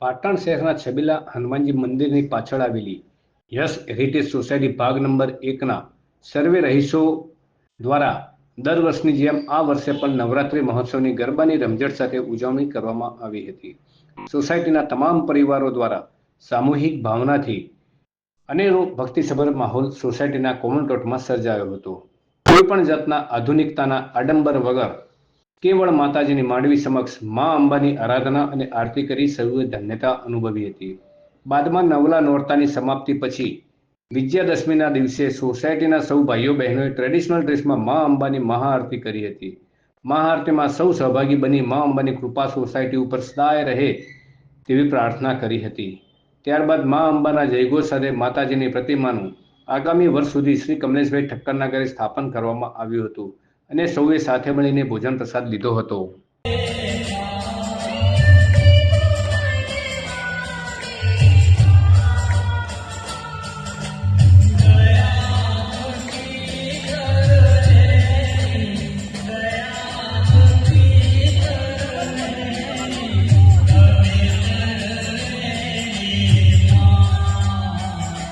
પાટણ શહેરના છબીલા હનુમાનજી મંદિરની પાછળ આવેલી યશ હેરિટેજ સોસાયટી ભાગ નંબર 1ના સર્વે રહીશો દ્વારા દર વર્ષની જેમ આ વર્ષે પણ નવરાત્રિ મહોત્સવની ગરબાની રમઝટ સાથે ઉજવણી કરવામાં આવી હતી. સોસાયટીના તમામ પરિવારો દ્વારા સામૂહિક ભાવનાથી અનેરો ભક્તિસભર માહોલ સોસાયટીના કોમન પ્લોટમાં સર્જાયો હતો. કોઈ પણ જાતના આધુનિકતાના આડંબર વગર કેવળ માતાજીની માંડવી સમક્ષ મા અંબાની આરાધના અને આરતી કરી સૌએ ધન્યતા અનુભવી હતી. બાદમાં નવલા નોરતાની સમાપ્તિ પછી વિજયાદશમીના દિવસે સોસાયટીના સૌ ભાઈઓ બહેનોએ ટ્રેડિશનલ ડ્રેસમાં મા અંબાની મહાઆરતી કરી હતી. મહાઆરતીમાં સૌ સહભાગી બની મા અંબાની કૃપા સોસાયટી ઉપર સદાય રહે તેવી પ્રાર્થના કરી હતી. ત્યારબાદ મા અંબાના જયઘોષ સાથે માતાજીની પ્રતિમાનું આગામી વર્ષ સુધી શ્રી કમલેશભાઈ ઠક્કરના ઘરે સ્થાપન કરવામાં આવ્યું હતું અને સૌએ સાથે મળીને ભોજન પ્રસાદ લીધો હતો.